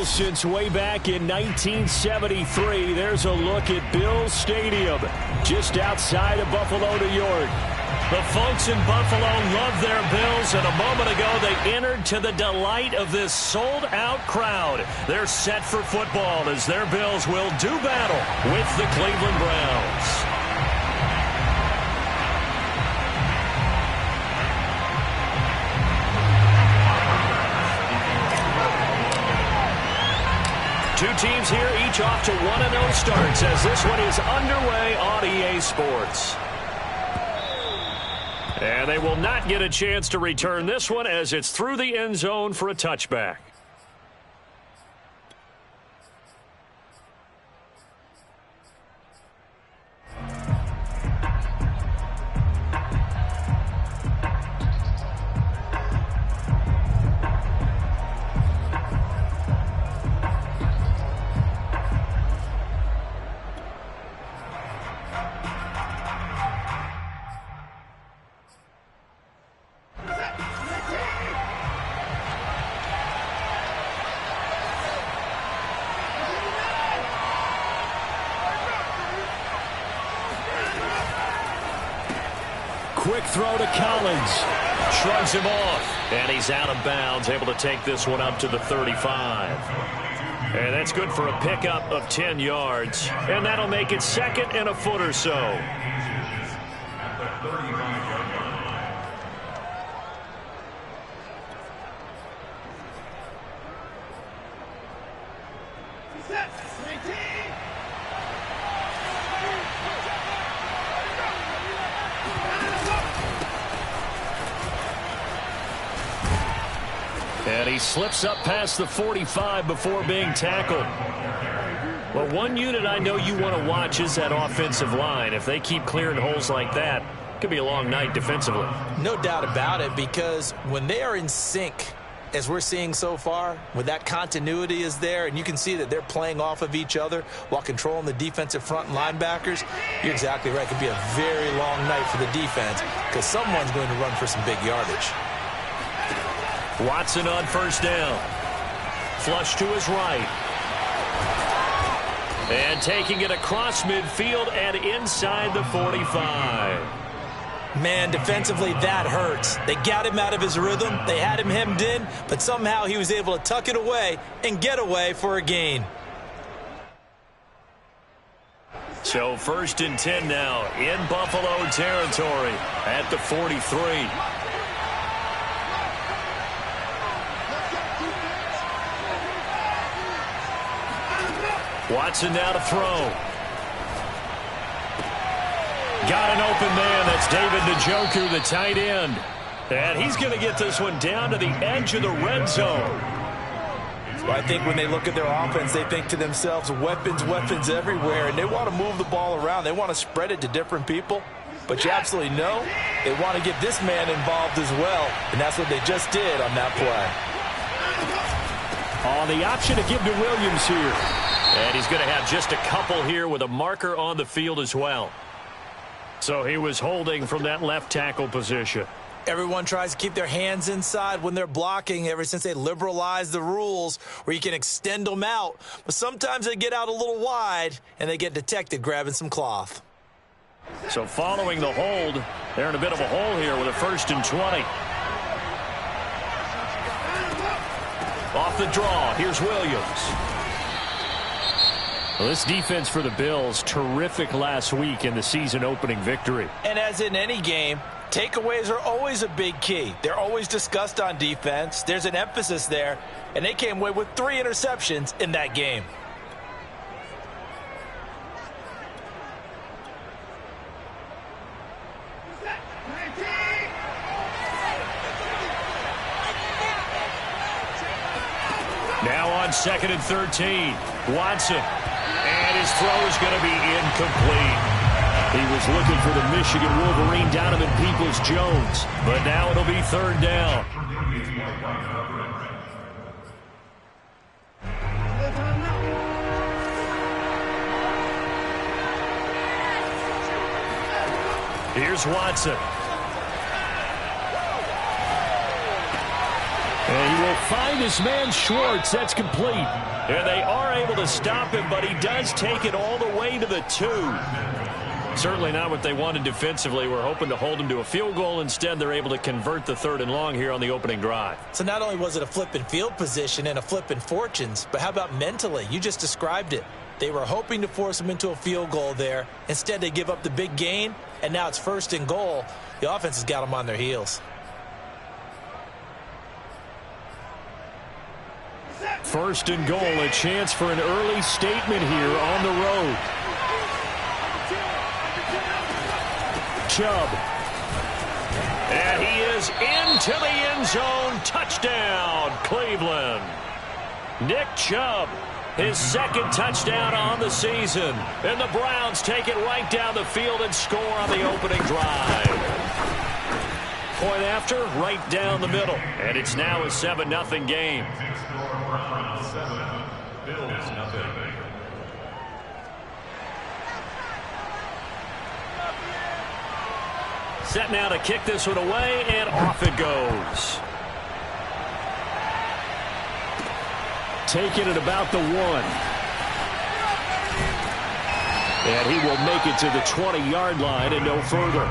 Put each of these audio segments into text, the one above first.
Bills since way back in 1973. There's a look at Bills Stadium, just outside of Buffalo, New York. The folks in Buffalo love their Bills, and a moment ago they entered to the delight of this sold-out crowd. They're set for football as their Bills will do battle with the Cleveland Browns. Two teams here, each off to 1-0 starts as this one is underway on EA Sports. And they will not get a chance to return this one as it's through the end zone for a touchback. Quick throw to Collins. Shrugs him off. And he's out of bounds, able to take this one up to the 35. And that's good for a pickup of 10 yards. And that'll make it second and a foot or so. And he slips up past the 45 before being tackled. Well, one unit I know you want to watch is that offensive line. If they keep clearing holes like that, it could be a long night defensively. No doubt about it, because when they are in sync, as we're seeing so far, when that continuity is there and you can see that they're playing off of each other while controlling the defensive front and linebackers, you're exactly right. It could be a very long night for the defense because someone's going to run for some big yardage. Watson on first down. Flush to his right. And taking it across midfield and inside the 45. Man, defensively, that hurts. They got him out of his rhythm. They had him hemmed in, but somehow he was able to tuck it away and get away for a gain. So 1st and 10 now in Buffalo territory at the 43. Watson now to throw. Got an open man. That's David Njoku, the tight end. And he's going to get this one down to the edge of the red zone. Well, I think when they look at their offense, they think to themselves, weapons, weapons everywhere, and they want to move the ball around. They want to spread it to different people. But you absolutely know they want to get this man involved as well, and that's what they just did on that play. Oh, the option to give to Williams here. And he's going to have just a couple here with a marker on the field as well. So he was holding from that left tackle position. Everyone tries to keep their hands inside when they're blocking ever since they liberalized the rules where you can extend them out. But sometimes they get out a little wide and they get detected grabbing some cloth. So following the hold, they're in a bit of a hole here with a 1st and 20. Off the draw, here's Williams. Well, this defense for the Bills, terrific last week in the season-opening victory. And as in any game, takeaways are always a big key. They're always discussed on defense. There's an emphasis there, and they came away with 3 interceptions in that game. Now on 2nd and 13, Watson. And his throw is going to be incomplete. He was looking for the Michigan Wolverine, Donovan Peoples-Jones. But now it'll be 3rd down. Here's Watson. And he will find his man Schwartz. That's complete. And they are able to stop him, but he does take it all the way to the 2. Certainly not what they wanted defensively. We're hoping to hold him to a field goal. Instead, they're able to convert the 3rd and long here on the opening drive. So not only was it a flip in field position and a flip in fortunes, but how about mentally? You just described it. They were hoping to force him into a field goal there. Instead, they give up the big gain, and now it's 1st and goal. The offense has got them on their heels. 1st and goal, a chance for an early statement here on the road. Chubb. And he is into the end zone. Touchdown, Cleveland. Nick Chubb, his 2nd touchdown on the season. And the Browns take it right down the field and score on the opening drive. Point after, right down the middle. And it's now a 7-0 game. Set now to kick this one away, and off it goes. Take it at about the 1. And he will make it to the 20-yard line and no further.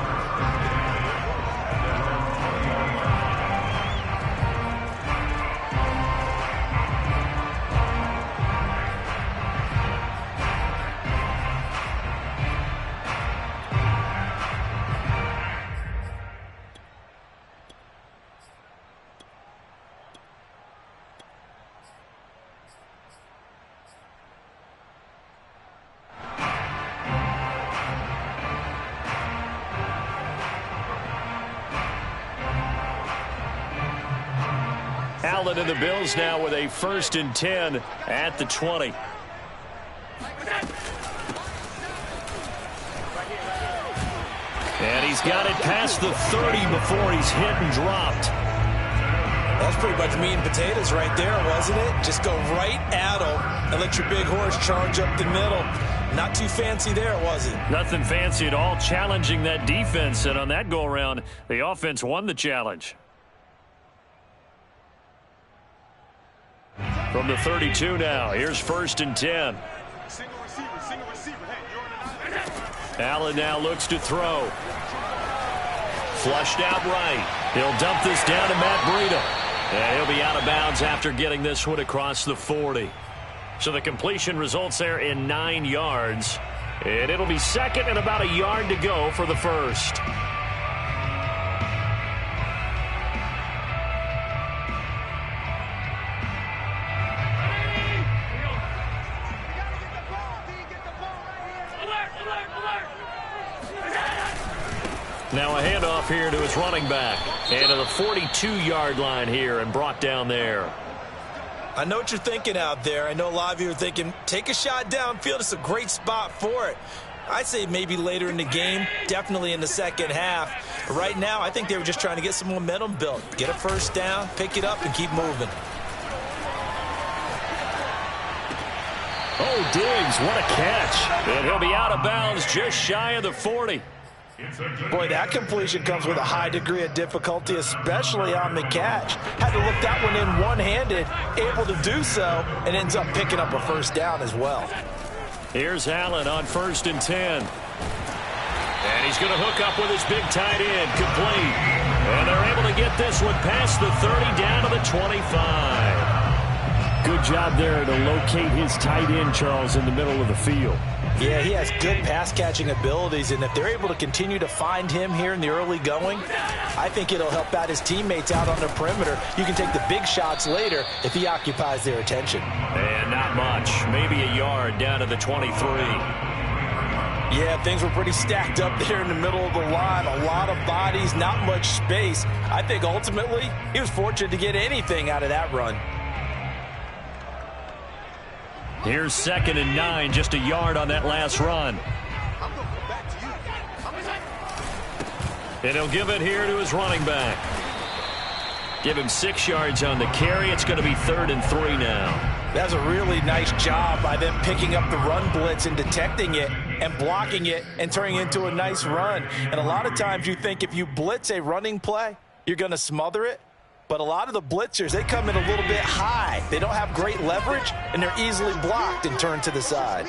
Allen and the Bills now with a 1st and 10 at the 20. And he's got it past the 30 before he's hit and dropped. That's pretty much meat and potatoes right there, wasn't it? Just go right at him and let your big horse charge up the middle. Not too fancy there, was it? Nothing fancy at all, challenging that defense. And on that go-around, the offense won the challenge. From the 32 now, here's 1st and 10. Allen now looks to throw. Flushed out right. He'll dump this down to Matt Breida. And he'll be out of bounds after getting this one across the 40. So the completion results there in 9 yards. And it'll be 2nd and about a yard to go for the 1st. Now a handoff here to his running back. And to the 42-yard line here and brought down there. I know what you're thinking out there. I know a lot of you are thinking, take a shot downfield. It's a great spot for it. I'd say maybe later in the game, definitely in the 2nd half. But right now, I think they were just trying to get some momentum built. Get a 1st down, pick it up, and keep moving. Oh, Diggs, what a catch. And he'll be out of bounds just shy of the 40. Boy, that completion comes with a high degree of difficulty, especially on the catch. Had to look that one in one-handed, able to do so, and ends up picking up a 1st down as well. Here's Allen on 1st and 10. And he's going to hook up with his big tight end, complete. And they're able to get this one past the 30 down to the 25. Good job there to locate his tight end, Charles, in the middle of the field. Yeah, he has good pass-catching abilities, and if they're able to continue to find him here in the early going, I think it'll help out his teammates out on the perimeter. You can take the big shots later if he occupies their attention. And not much. Maybe a yard down to the 23. Yeah, things were pretty stacked up there in the middle of the line. A lot of bodies, not much space. I think ultimately he was fortunate to get anything out of that run. Here's 2nd and 9, just a yard on that last run. And he'll give it here to his running back. Give him 6 yards on the carry. It's going to be 3rd and 3 now. That's a really nice job by them picking up the run blitz and detecting it and blocking it and turning it into a nice run. And a lot of times you think if you blitz a running play, you're going to smother it. But a lot of the blitzers, they come in a little bit high. They don't have great leverage, and they're easily blocked and turned to the side.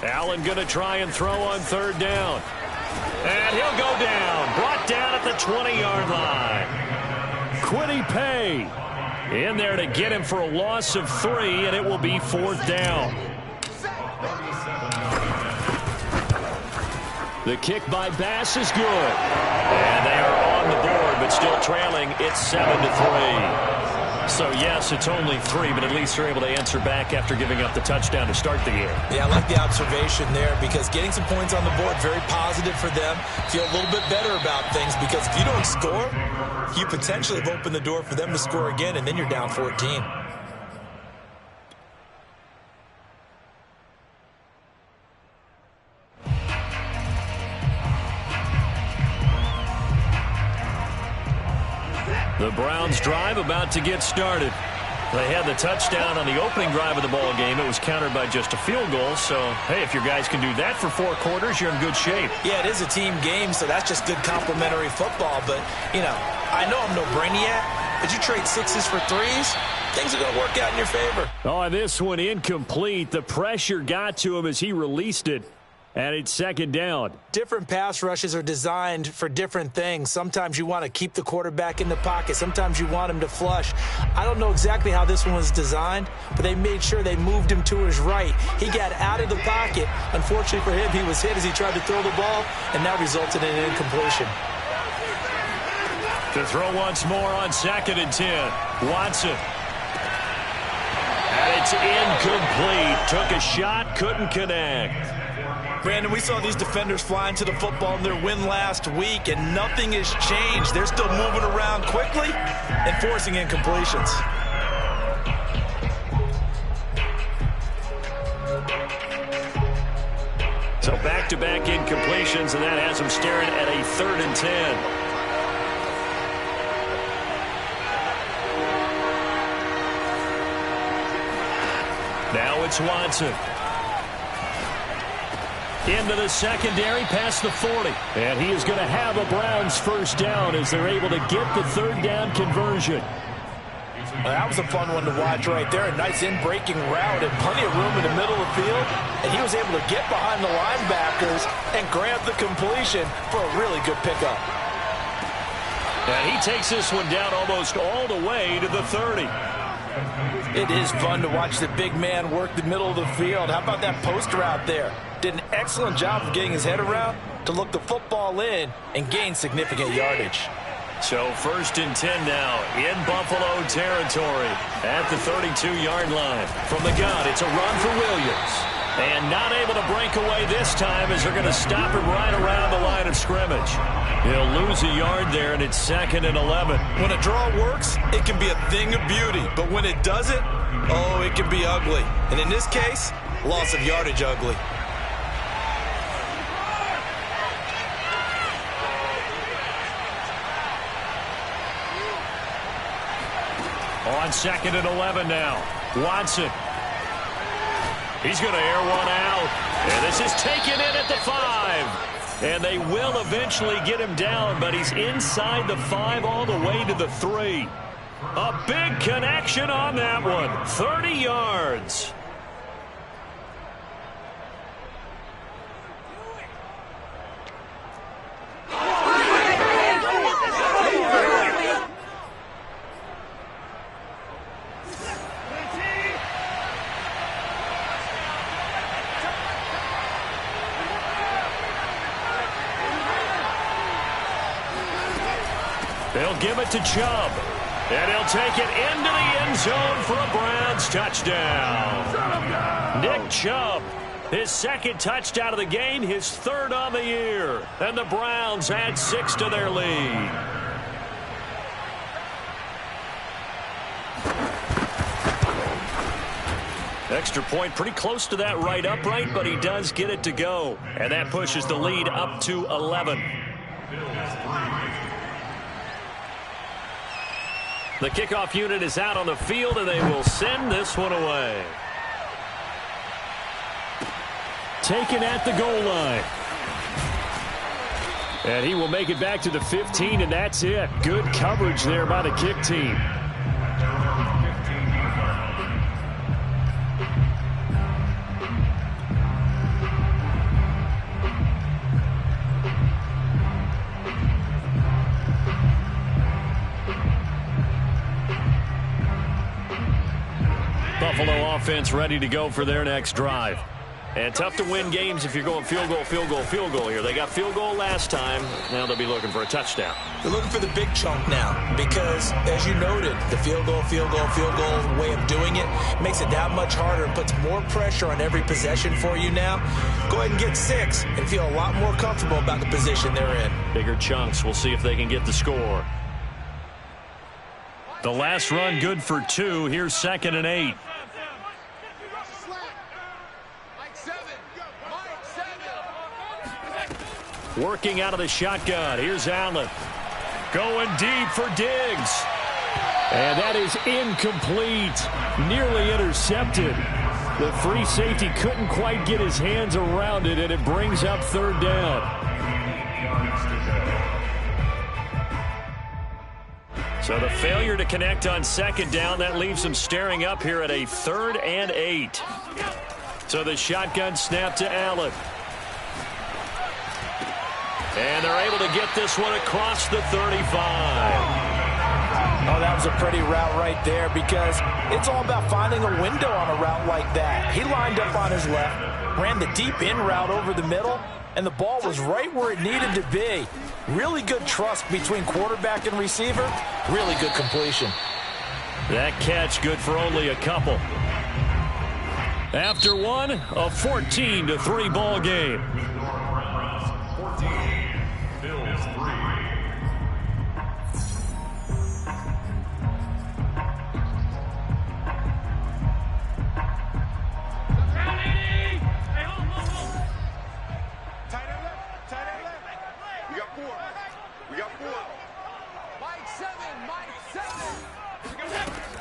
Allen going to try and throw on third down. And he'll go down. Brought down at the 20-yard line. Kwity Paye in there to get him for a loss of 3, and it will be fourth down. The kick by Bass is good. And they are on the board, but still trailing. It's 7-3. So, yes, it's only 3, but at least they're able to answer back after giving up the touchdown to start the game. Yeah, I like the observation there because getting some points on the board, very positive for them. Feel a little bit better about things because if you don't score, you potentially have opened the door for them to score again, and then you're down 14. The Browns drive about to get started. They had the touchdown on the opening drive of the ball game. It was countered by just a field goal. So, hey, if your guys can do that for 4 quarters, you're in good shape. Yeah, it is a team game, so that's just good complementary football. But, you know, I know I'm no brainiac, but you trade 6s for 3s, things are going to work out in your favor. Oh, this one incomplete. The pressure got to him as he released it. And it's second down. Different pass rushes are designed for different things. Sometimes you want to keep the quarterback in the pocket. Sometimes you want him to flush. I don't know exactly how this one was designed, but they made sure they moved him to his right. He got out of the pocket. Unfortunately for him, he was hit as he tried to throw the ball, and that resulted in an incompletion. To throw once more on 2nd and 10. Watson. And it's incomplete. Took a shot, couldn't connect. Brandon, we saw these defenders flying to the football in their win last week, and nothing has changed. They're still moving around quickly and forcing incompletions. So back-to-back incompletions, and that has them staring at a 3rd and 10. Now it's Watson. Into the secondary, past the 40. And he is going to have a Browns first down as they're able to get the 3rd down conversion. Well, that was a fun one to watch right there. A nice in-breaking route and plenty of room in the middle of the field. And he was able to get behind the linebackers and grab the completion for a really good pickup. And he takes this one down almost all the way to the 30. It is fun to watch the big man work the middle of the field. How about that post route there? Did an excellent job of getting his head around to look the football in and gain significant yardage. So 1st and 10 now in Buffalo territory at the 32-yard line. From the gun, it's a run for Williams. And not able to break away this time as they're going to stop him right around the line of scrimmage. He'll lose a yard there, and it's 2nd and 11. When a draw works, it can be a thing of beauty. But when it doesn't, oh, it can be ugly. And in this case, loss of yardage ugly. On 2nd and 11 now. Watson. He's going to air one out. And this is taken in at the 5. And they will eventually get him down, but he's inside the 5 all the way to the 3. A big connection on that one. 30 yards. They'll give it to Chubb. And he'll take it into the end zone for a Browns touchdown. Nick Chubb, his 2nd touchdown of the game, his 3rd on the year. And the Browns add 6 to their lead. Extra point pretty close to that right upright, but he does get it to go. And that pushes the lead up to 11. The kickoff unit is out on the field, and they will send this one away. Taken at the goal line. And he will make it back to the 15, and that's it. Good coverage there by the kick team. Buffalo offense ready to go for their next drive. And tough to win games if you're going field goal, field goal, field goal here. They got field goal last time. Now they'll be looking for a touchdown. They're looking for the big chunk now because, as you noted, the field goal way of doing it makes it that much harder and puts more pressure on every possession for you now. Go ahead and get 6 and feel a lot more comfortable about the position they're in. Bigger chunks. We'll see if they can get the score. The last run good for 2. Here's 2nd and 8. Working out of the shotgun. Here's Allen. Going deep for Diggs. And that is incomplete. Nearly intercepted. The free safety couldn't quite get his hands around it, and it brings up 3rd down. So the failure to connect on 2nd down, that leaves him staring up here at a 3rd and 8. So the shotgun snap to Allen. And they're able to get this one across the 35. Oh, that was a pretty route right there because it's all about finding a window on a route like that. He lined up on his left, ran the deep in route over the middle, and the ball was right where it needed to be. Really good trust between quarterback and receiver. Really good completion. That catch good for only a couple. After one, a 14-3 ball game.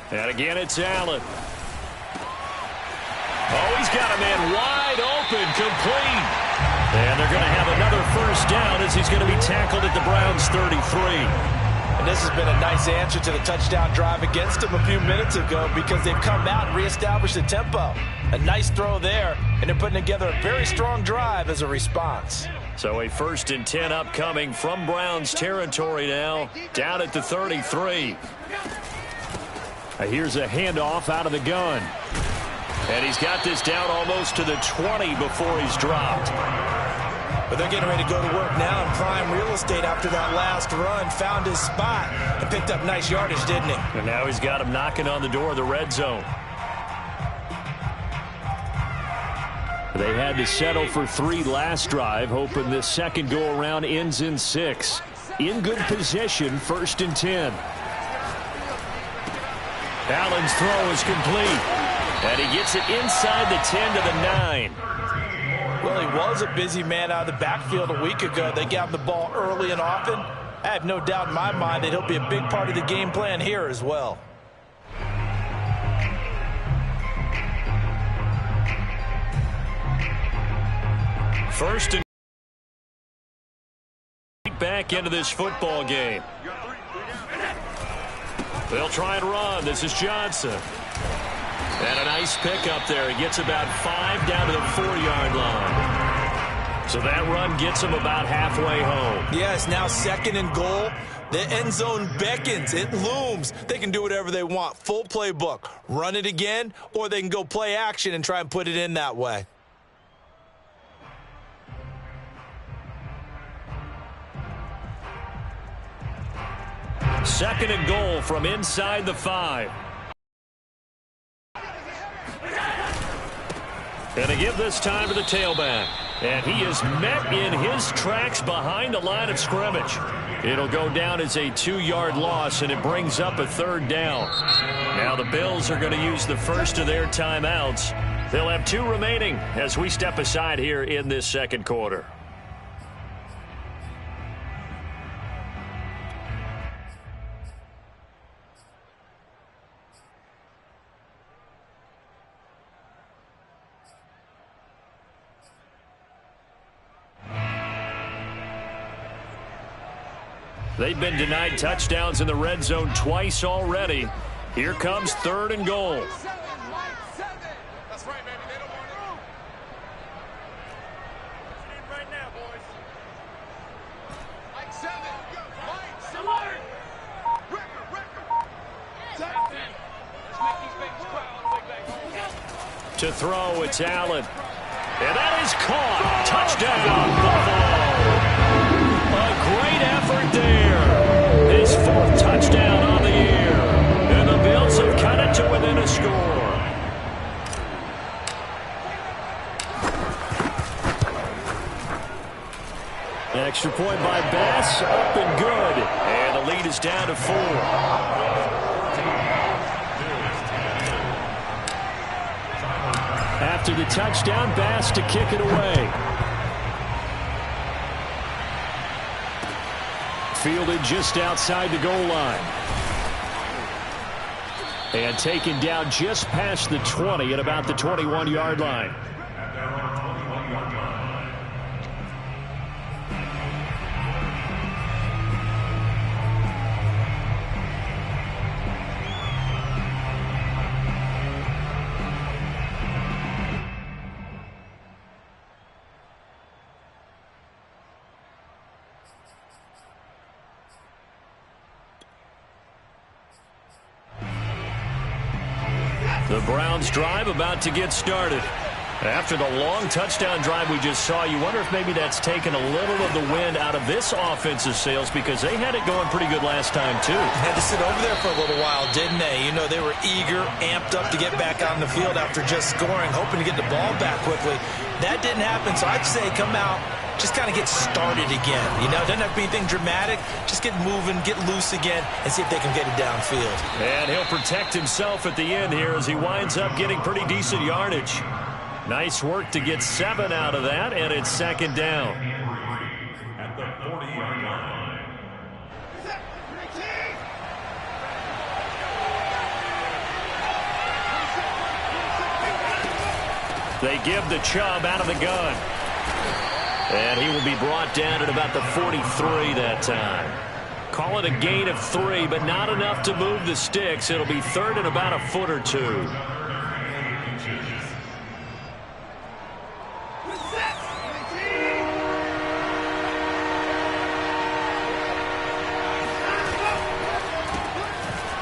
And again, it's Allen. Oh, he's got a man wide open, complete. And they're going to have another 1st down as he's going to be tackled at the Browns' 33. And this has been a nice answer to the touchdown drive against them a few minutes ago because they've come out and reestablished the tempo. A nice throw there, and they're putting together a very strong drive as a response. So a 1st and 10 upcoming from Browns territory now, down at the 33. Here's a handoff out of the gun. And he's got this down almost to the 20 before he's dropped. But they're getting ready to go to work now in prime real estate after that last run. Found his spot and picked up nice yardage, didn't he? And now he's got him knocking on the door of the red zone. They had to settle for 3 last drive, hoping this second go-around ends in 6. In good position, 1st and 10. Allen's throw is complete. And he gets it inside the 10 to the 9. Well, he was a busy man out of the backfield a week ago. They got him the ball early and often. I have no doubt in my mind that he'll be a big part of the game plan here as well. First and back into this football game. They'll try and run. This is Johnson. And a nice pickup there. He gets about 5 down to the 4-yard line. So that run gets him about halfway home. Yeah, it's now 2nd and goal. The end zone beckons. It looms. They can do whatever they want. Full playbook. Run it again, or they can go play action and try and put it in that way. Second and goal from inside the 5. And they give this time to the tailback. And he is met in his tracks behind the line of scrimmage. It'll go down as a 2-yard loss, and it brings up a 3rd down. Now the Bills are going to use the first of their timeouts. They'll have 2 remaining as we step aside here in this second quarter. They've been denied touchdowns in the red zone twice already. Here comes 3rd and goal. To throw, it's Allen. And that is caught. Touchdown, Buffalo. A great effort there. His 4th touchdown on the year. And the Bills have cut it to within a score. Extra point by Bass, up and good. And the lead is down to 4. After the touchdown, Bass to kick it away. Fielded just outside the goal line. And taken down just past the 20 at about the 21-yard line. The Browns drive about to get started. After the long touchdown drive we just saw, you wonder if maybe that's taken a little of the wind out of this offensive sails, because they had it going pretty good last time, too. Had to sit over there for a little while, didn't they? You know, they were eager, amped up to get back on the field after just scoring, hoping to get the ball back quickly. That didn't happen, so I'd say come out, just kind of get started again. You know, doesn't have to be anything dramatic. Just get moving, get loose again, and see if they can get it downfield. And he'll protect himself at the end here as he winds up getting pretty decent yardage. Nice work to get 7 out of that, and it's 2nd down. At the 40-yard line. They give the Chubb out of the gun. And he will be brought down at about the 43 that time. Call it a gain of 3, but not enough to move the sticks. It'll be 3rd and about a foot or 2.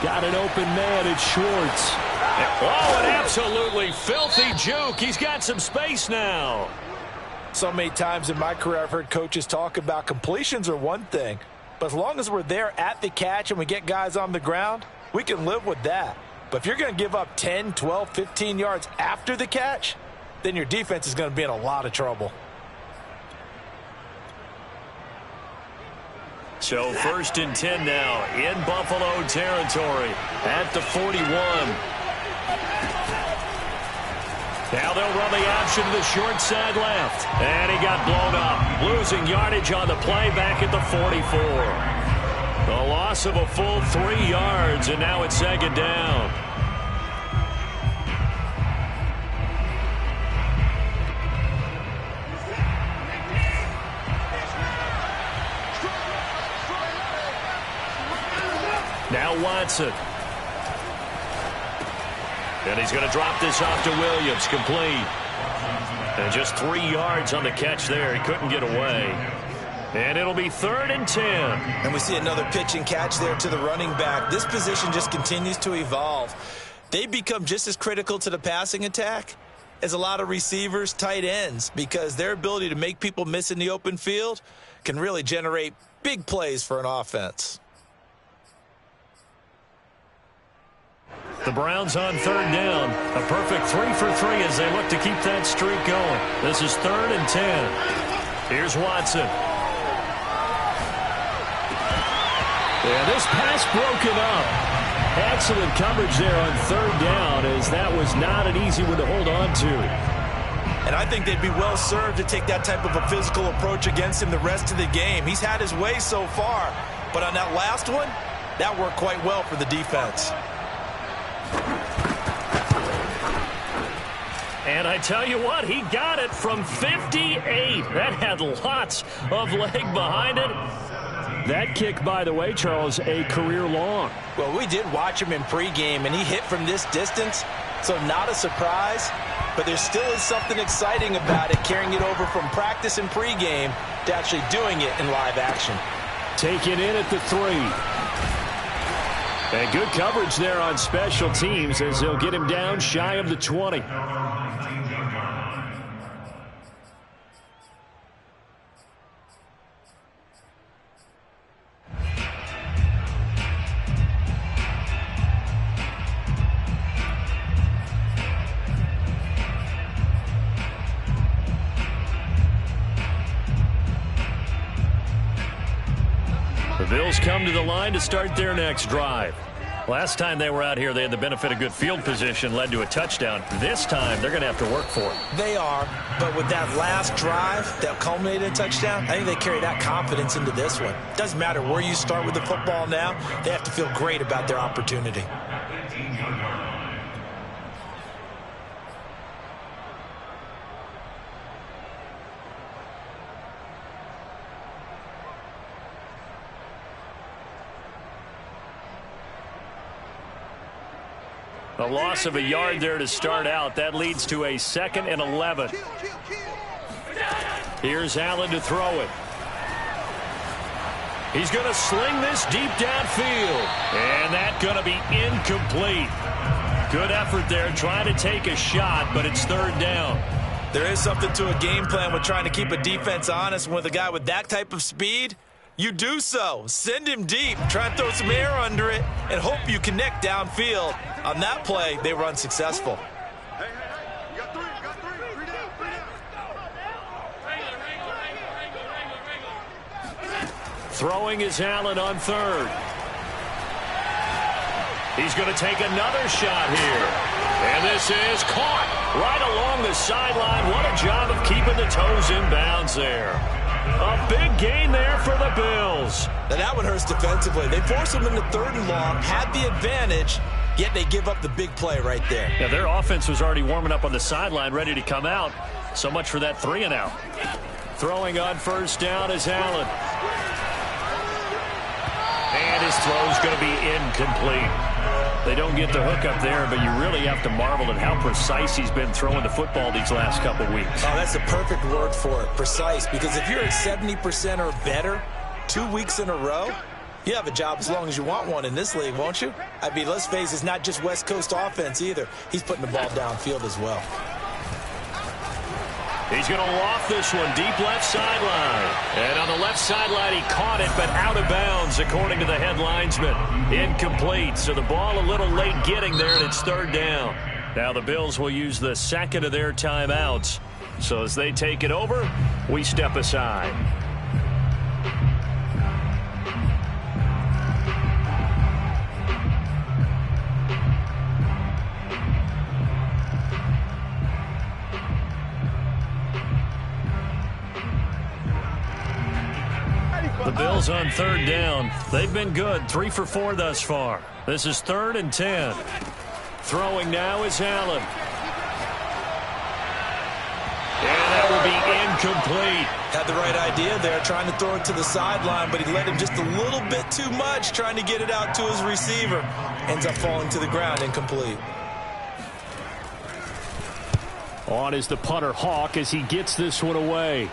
Got an open man, it's Schwartz. Oh, an absolutely filthy juke. He's got some space now. So many times in my career I've heard coaches talk about completions are one thing, but as long as we're there at the catch and we get guys on the ground, we can live with that. But if you're going to give up 10, 12, 15 yards after the catch, then your defense is going to be in a lot of trouble. So 1st and 10 now in Buffalo territory at the 41. Now they'll run the option to the short side left. And he got blown up. Losing yardage on the play back at the 44. The loss of a full 3 yards, and now it's 2nd down. Now Watson. And he's going to drop this off to Williams. Complete. And just 3 yards on the catch there. He couldn't get away. And it'll be 3rd and 10. And we see another pitch and catch there to the running back. This position just continues to evolve. They become just as critical to the passing attack as a lot of receivers, tight ends, because their ability to make people miss in the open field can really generate big plays for an offense. The Browns on 3rd down. A perfect 3 for 3 as they look to keep that streak going. This is 3rd and 10. Here's Watson. And this pass broken up. Excellent coverage there on 3rd down, as that was not an easy one to hold on to. And I think they'd be well served to take that type of a physical approach against him the rest of the game. He's had his way so far, but on that last one, that worked quite well for the defense. And I tell you what, he got it from 58. That had lots of leg behind it. That kick, by the way, Charles, a career long. Well, we did watch him in pregame, and he hit from this distance, so not a surprise. But there still is something exciting about it, carrying it over from practice and pregame to actually doing it in live action. Taken in at the 3. And good coverage there on special teams as they'll get him down shy of the 20. The Bills come to the line to start their next drive. Last time they were out here, they had the benefit of good field position, led to a touchdown. This time, they're going to have to work for it. They are, but with that last drive that culminated in a touchdown, I think they carry that confidence into this one. Doesn't matter where you start with the football now, they have to feel great about their opportunity. A loss of a yard there to start out. That leads to a 2nd and 11. Here's Allen to throw it. He's going to sling this deep downfield. And that's going to be incomplete. Good effort there trying to take a shot, but it's 3rd down. There is something to a game plan with trying to keep a defense honest. With a guy with that type of speed, you do so. Send him deep. Try and throw some air under it and hope you connect downfield. On that play, they were unsuccessful. Throwing is Allen on 3rd. He's going to take another shot here. And this is caught right along the sideline. What a job of keeping the toes in bounds there. A big gain there for the Bills. Now that one hurts defensively. They forced them into 3rd and long, had the advantage, yet they give up the big play right there. Yeah, their offense was already warming up on the sideline, ready to come out. So much for that 3 and out. Throwing on 1st down is Allen. And his throw's going to be incomplete. They don't get the hook up there, but you really have to marvel at how precise he's been throwing the football these last couple weeks. Oh, that's the perfect word for it, precise. Because if you're at 70% or better 2 weeks in a row, you have a job as long as you want one in this league, won't you? I mean, let's face it, it's not just West Coast offense either. He's putting the ball downfield as well. He's going to loft this one deep left sideline. And on the left sideline, he caught it, but out of bounds, according to the head linesman. Incomplete, so the ball a little late getting there, and it's 3rd down. Now the Bills will use the 2nd of their timeouts. So as they take it over, we step aside. The Bills on 3rd down. They've been good, 3 for 4 thus far. This is 3rd and 10. Throwing now is Allen. And that will be incomplete. Had the right idea there, trying to throw it to the sideline, but he let him just a little bit too much, trying to get it out to his receiver. Ends up falling to the ground, incomplete. On is the punter, Hawk, as he gets this one away.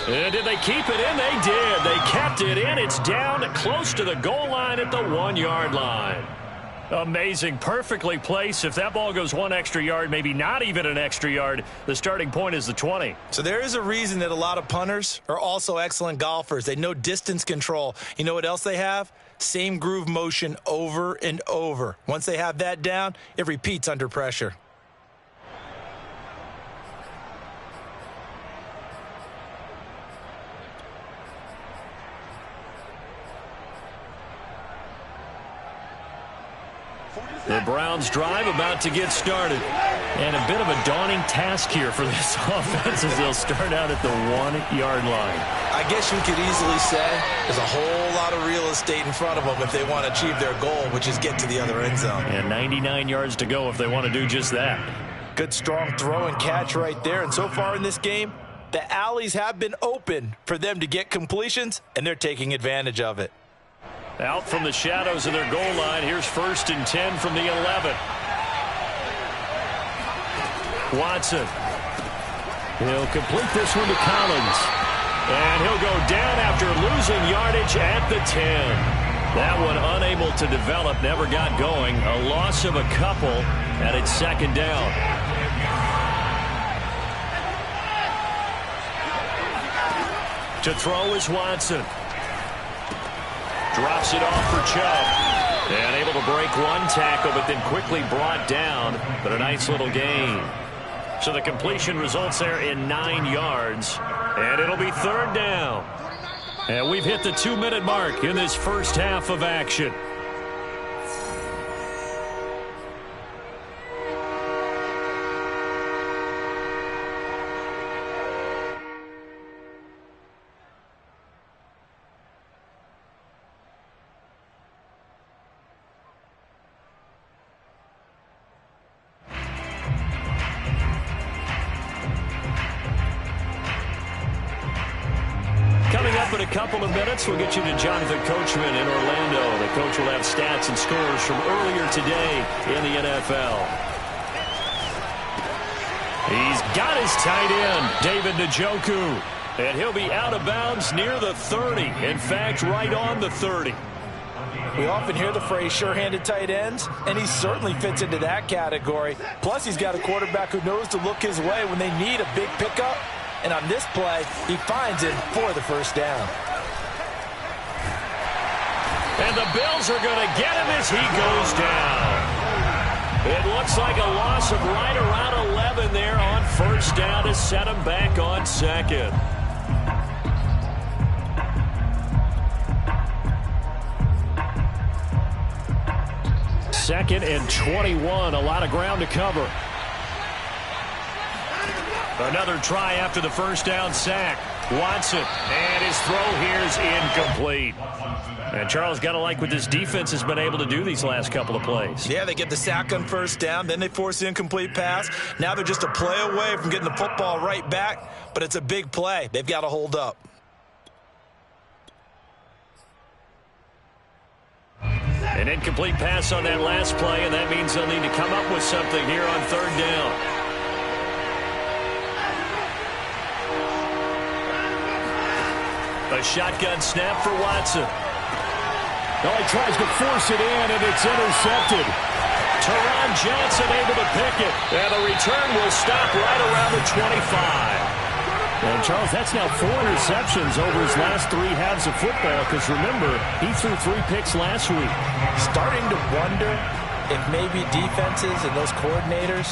And did they keep it in? They did. They kept it in. It's down close to the goal line at the 1-yard line. Amazing. Perfectly placed. If that ball goes 1 extra yard, maybe not even an extra yard, the starting point is the 20. So there is a reason that a lot of punters are also excellent golfers. They know distance control. You know what else they have? Same groove motion over and over. Once they have that down, it repeats under pressure. The Browns drive about to get started. And a bit of a daunting task here for this offense as they'll start out at the 1-yard line. I guess you could easily say there's a whole lot of real estate in front of them if they want to achieve their goal, which is get to the other end zone. And 99 yards to go if they want to do just that. Good strong throw and catch right there. And so far in this game, The alleys have been open for them to get completions, and they're taking advantage of it. Out from the shadows of their goal line, here's 1st and 10 from the 11. Watson. He'll complete this one to Collins. And he'll go down after losing yardage at the 10. That one unable to develop, never got going. A loss of a couple, and it's 2nd down. To throw is Watson. Drops it off for Chubb. And able to break one tackle, but then quickly brought down. But a nice little gain. So the completion results there in 9 yards. And it'll be 3rd down. And we've hit the 2-minute mark in this first half of action. In a couple of minutes, we'll get you to Jonathan Coachman in Orlando. The coach will have stats and scores from earlier today in the NFL. He's got his tight end, David Njoku. And he'll be out of bounds near the 30. In fact, right on the 30. We often hear the phrase sure-handed tight ends, and he certainly fits into that category. Plus, he's got a quarterback who knows to look his way when they need a big pickup. And on this play, he finds it for the 1st down. And the Bills are going to get him as he goes down. It looks like a loss of right around 11 there on 1st down to set him back on 2nd. Second and 21, a lot of ground to cover. Another try after the 1st down sack. Watson, and his throw here is incomplete. And Charles, got to like what this defense has been able to do these last couple of plays. Yeah, they get the sack on 1st down, then they force the incomplete pass. Now they're just a play away from getting the football right back, but it's a big play. They've got to hold up. An incomplete pass on that last play, and that means they'll need to come up with something here on 3rd down. A shotgun snap for Watson. Oh, he tries to force it in, and it's intercepted. Teron Johnson able to pick it. And the return will stop right around the 25. And, Charles, that's now 4 interceptions over his last 3 halves of football, because, remember, he threw 3 picks last week. Starting to wonder if maybe defenses and those coordinators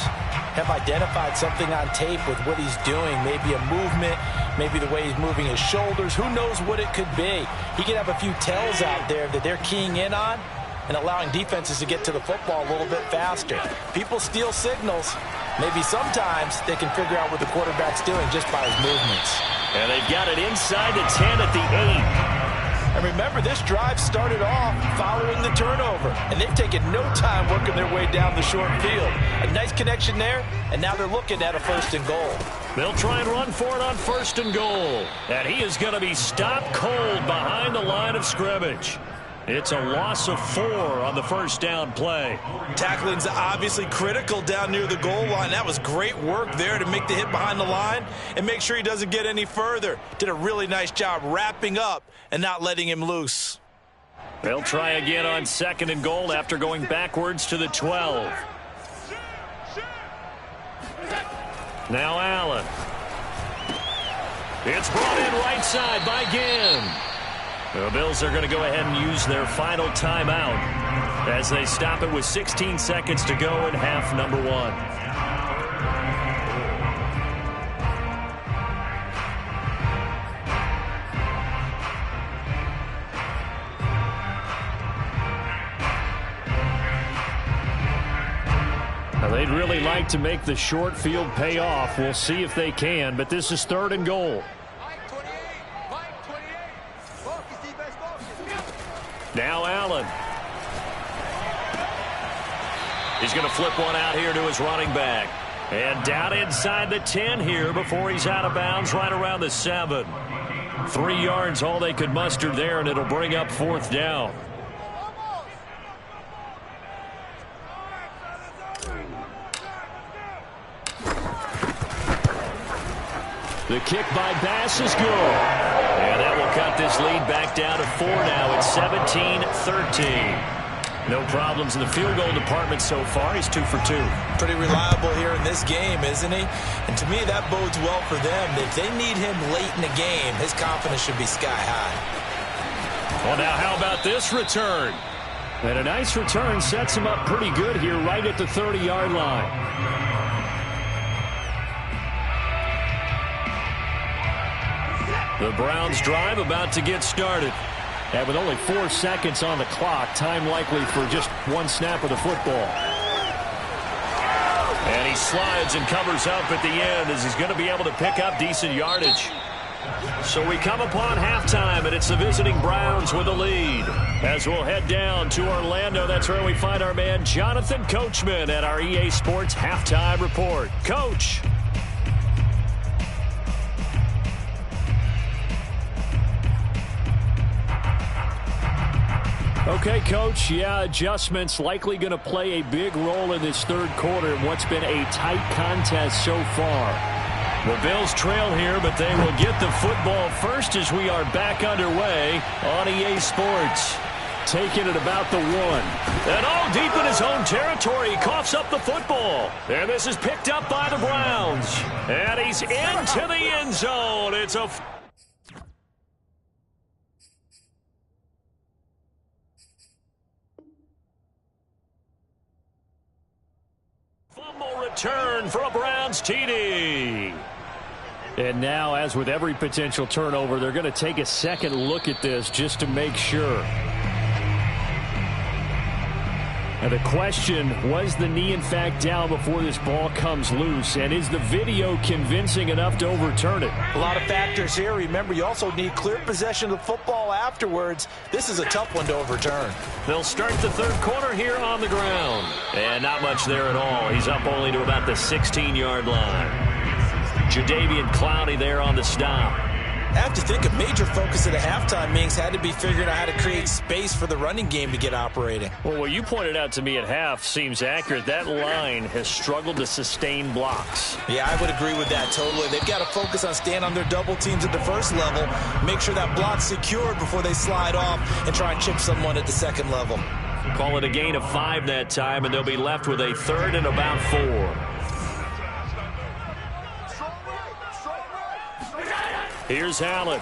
have identified something on tape with what he's doing. Maybe a movement, maybe the way he's moving his shoulders. Who knows what it could be? He could have a few tells out there that they're keying in on and allowing defenses to get to the football a little bit faster. People steal signals. Maybe sometimes they can figure out what the quarterback's doing just by his movements. And they've got it inside the 10 at the 8. And remember, this drive started off following the turnover, and they've taken no time working their way down the short field. A nice connection there, and now they're looking at a 1st and goal. They'll try and run for it on 1st and goal. And he is going to be stopped cold behind the line of scrimmage. It's a loss of 4 on the 1st down play. Tackling's obviously critical down near the goal line. That was great work there to make the hit behind the line and make sure he doesn't get any further. Did a really nice job wrapping up and not letting him loose. They'll try again on 2nd and goal after going backwards to the 12. Now Allen. It's brought in right side by Ginn. The Bills are going to go ahead and use their final timeout as they stop it with 16 seconds to go in half number 1. Now, they'd really like to make the short field pay off. We'll see if they can, but this is 3rd and goal. Now Allen. He's going to flip one out here to his running back. And down inside the 10 here before he's out of bounds right around the 7. 3 yards all they could muster there, and it'll bring up 4th down. The kick by Bass is good. And that will cut this lead back down to 4 now. It's 17-13. No problems in the field goal department so far. He's 2 for 2. Pretty reliable here in this game, isn't he? And to me, that bodes well for them. If they need him late in the game, his confidence should be sky high. Well, now how about this return? And a nice return sets him up pretty good here right at the 30-yard line. The Browns drive about to get started. And with only 4 seconds on the clock, time likely for just 1 snap of the football. And he slides and covers up at the end as he's going to be able to pick up decent yardage. So we come upon halftime, and it's the visiting Browns with the lead. As we'll head down to Orlando, that's where we find our man Jonathan Coachman at our EA Sports Halftime Report. Coach. Okay, Coach, yeah, adjustments likely going to play a big role in this third quarter in what's been a tight contest so far. The Bills trail here, but they will get the football first as we are back underway on EA Sports. Taking it about the 1. And all deep in his own territory, he coughs up the football. And this is picked up by the Browns. And he's into the end zone. It's a... fumble return for a Browns TD. And now, as with every potential turnover, they're going to take a second look at this just to make sure. And the question, was the knee in fact down before this ball comes loose? And is the video convincing enough to overturn it? A lot of factors here. Remember, you also need clear possession of the football afterwards. This is a tough one to overturn. They'll start the third quarter here on the ground. And not much there at all. He's up only to about the 16-yard line. Jadeveon Clowney there on the stop. I have to think a major focus at the halftime meetings had to be figuring out how to create space for the running game to get operating. Well, what you pointed out to me at half seems accurate. That line has struggled to sustain blocks. Yeah, I would agree with that totally. They've got to focus on staying on their double teams at the first level, make sure that block's secured before they slide off and try and chip someone at the second level. Call it a gain of 5 that time, and they'll be left with a 3rd and about 4. Here's Allen.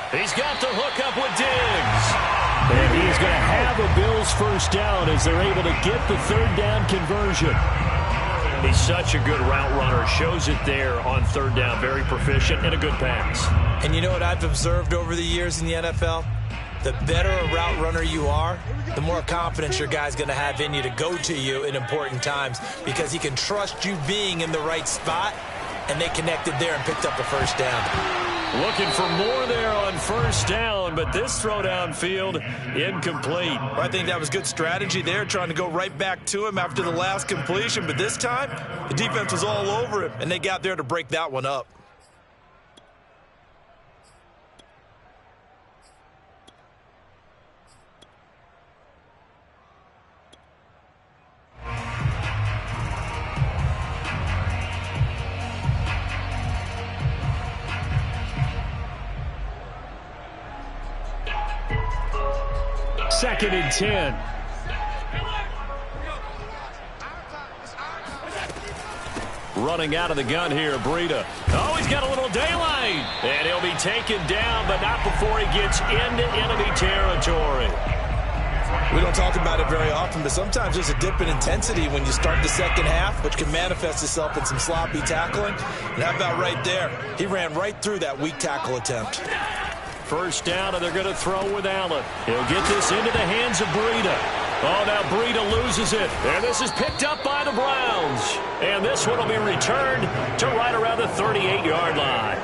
He's got the hook up with Diggs. And he's going to have a Bills first down as they're able to get the 3rd down conversion. He's such a good route runner. Shows it there on 3rd down. Very proficient and a good pass. And you know what I've observed over the years in the NFL? The better a route runner you are, the more confidence your guy's going to have in you to go to you in important times because he can trust you being in the right spot. And they connected there and picked up the first down. Looking for more there on first down, but this throw downfield incomplete. Well, I think that was good strategy there, trying to go right back to him after the last completion. But this time, the defense was all over him, and they got there to break that one up. Second and 10. Running out of the gun here, Breida. Oh, he's got a little daylight. And he'll be taken down, but not before he gets into enemy territory. We don't talk about it very often, but sometimes there's a dip in intensity when you start the second half, which can manifest itself in some sloppy tackling. And how about right there? He ran right through that weak tackle attempt. First down, and they're going to throw with Allen. He'll get this into the hands of Breida. Oh, now Breida loses it. And this is picked up by the Browns. And this one will be returned to right around the 38-yard line.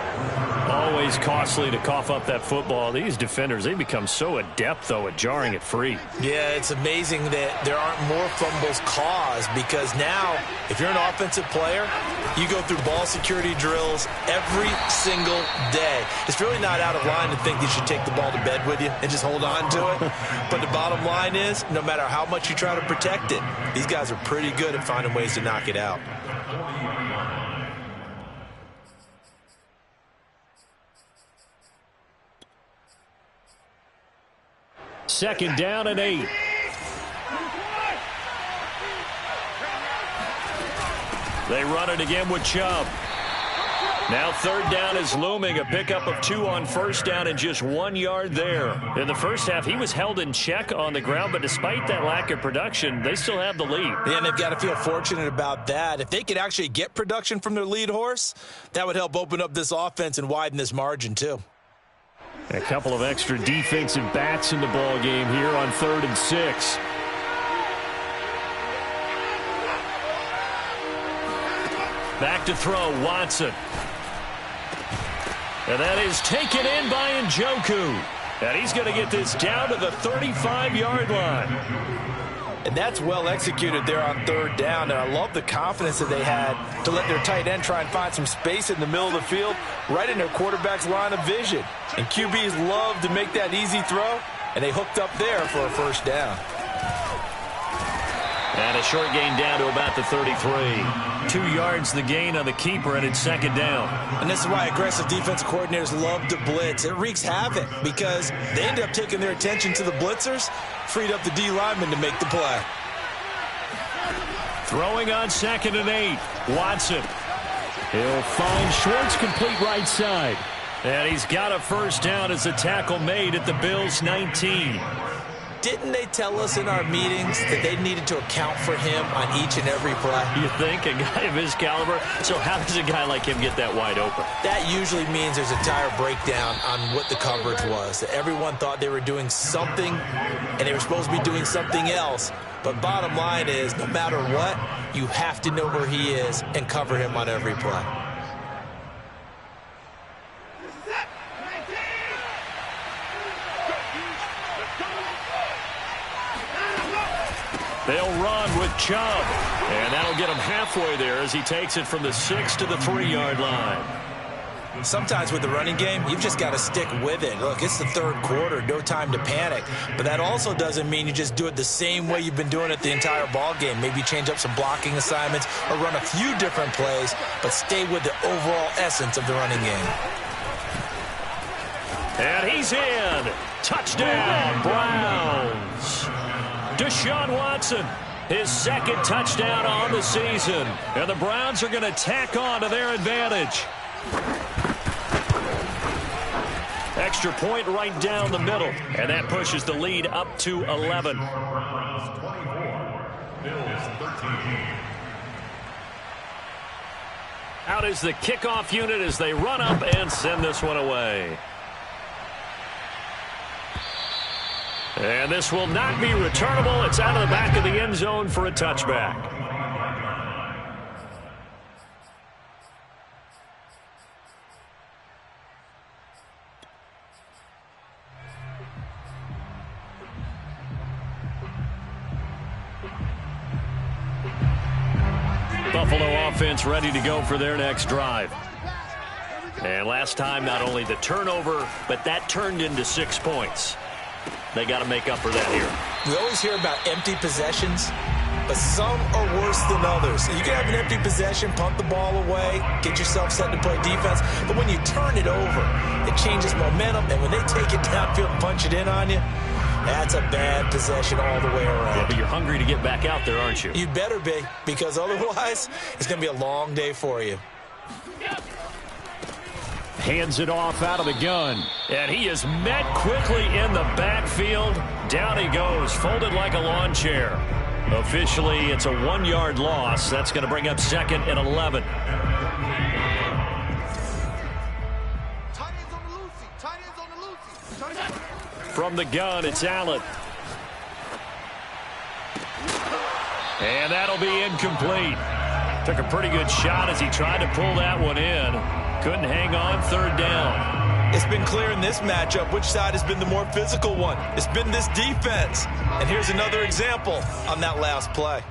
Always costly to cough up that football. These defenders, they become so adept, though, at jarring it free. Yeah, it's amazing that there aren't more fumbles caused, because now, if you're an offensive player, you go through ball security drills every single day. It's really not out of line to think you should take the ball to bed with you and just hold on to it. But the bottom line is, no matter how much you try to protect it, these guys are pretty good at finding ways to knock it out. Second down and 8. They run it again with Chubb. Now third down is looming. A pickup of 2 on first down and just 1 yard there. In the first half, he was held in check on the ground, but despite that lack of production, they still have the lead. Yeah, and they've got to feel fortunate about that. If they could actually get production from their lead horse, that would help open up this offense and widen this margin too. A couple of extra defensive backs in the ball game here on 3rd and 6. Back to throw, Watson. And that is taken in by Njoku. And he's going to get this down to the 35-yard line. And that's well executed there on 3rd down. And I love the confidence that they had to let their tight end try and find some space in the middle of the field, right in their quarterback's line of vision. And QBs love to make that easy throw, and they hooked up there for a first down. And a short gain down to about the 33. 2 yards the gain on the keeper, and it's 2nd down. And this is why aggressive defensive coordinators love to blitz. It wreaks havoc because they end up taking their attention to the blitzers, freed up the D lineman to make the play. Throwing on 2nd and 8. Watson. He'll find Schwartz, complete right side. And he's got a first down as a tackle made at the Bills' 19. Didn't they tell us in our meetings that they needed to account for him on each and every play? You think? A guy of his caliber? So how does a guy like him get that wide open? That usually means there's a tire breakdown on what the coverage was. That everyone thought they were doing something, and they were supposed to be doing something else. But bottom line is, no matter what, you have to know where he is and cover him on every play. They'll run with Chubb, and that'll get him halfway there as he takes it from the 6 to the 3-yard line. Sometimes with the running game, you've just got to stick with it. Look, it's the 3rd quarter, no time to panic. But that also doesn't mean you just do it the same way you've been doing it the entire ball game. Maybe change up some blocking assignments or run a few different plays, but stay with the overall essence of the running game. And he's in. Touchdown, Browns. Deshaun Watson, his 2nd touchdown on the season. And the Browns are going to tack on to their advantage. Extra point right down the middle. And that pushes the lead up to 11. Browns 24, Bills 13. Out is the kickoff unit as they run up and send this one away. And this will not be returnable. It's out of the back of the end zone for a touchback. Buffalo offense ready to go for their next drive. And last time, not only the turnover, but that turned into 6 points. They got to make up for that here. We always hear about empty possessions, but some are worse than others. You can have an empty possession, punt the ball away, get yourself set to play defense, but when you turn it over, it changes momentum, and when they take it downfield and punch it in on you, that's a bad possession all the way around. Yeah, but you're hungry to get back out there, aren't you? You'd better be, because otherwise, it's going to be a long day for you. Hands it off out of the gun. And he is met quickly in the backfield. Down he goes, folded like a lawn chair. Officially, it's a 1-yard loss. That's going to bring up 2nd and 11. From the gun, it's Allen. And that'll be incomplete. Took a pretty good shot as he tried to pull that one in. Couldn't hang on, third down. It's been clear in this matchup which side has been the more physical one. It's been this defense. And here's another example on that last play.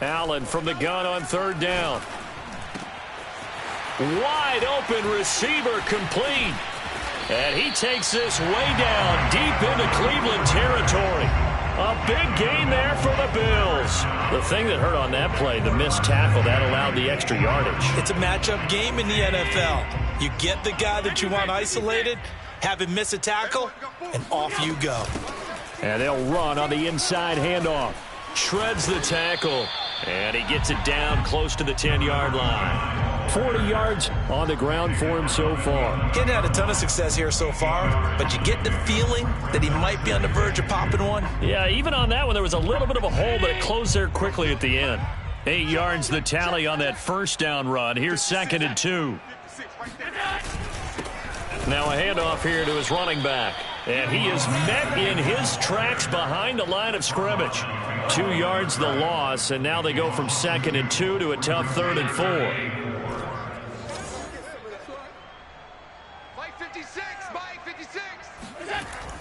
Allen from the gun on third down. Wide open receiver complete. And he takes this way down deep into Cleveland territory. A big gain there for the Bills. The thing that hurt on that play, the missed tackle, that allowed the extra yardage. It's a matchup game in the NFL. You get the guy that you want isolated, have him miss a tackle, and off you go. And they'll run on the inside handoff. Shreds the tackle. And he gets it down close to the 10-yard line. 40 yards on the ground for him so far. He hadn't had a ton of success here so far, but you get the feeling that he might be on the verge of popping one. Yeah, even on that one, there was a little bit of a hole, but it closed there quickly at the end. 8 yards the tally on that first down run. Here's 2nd and 2. Now a handoff here to his running back. And he is met in his tracks behind the line of scrimmage. 2 yards the loss, and now they go from 2nd and 2 to a tough 3rd and 4. Mike 56, Mike 56.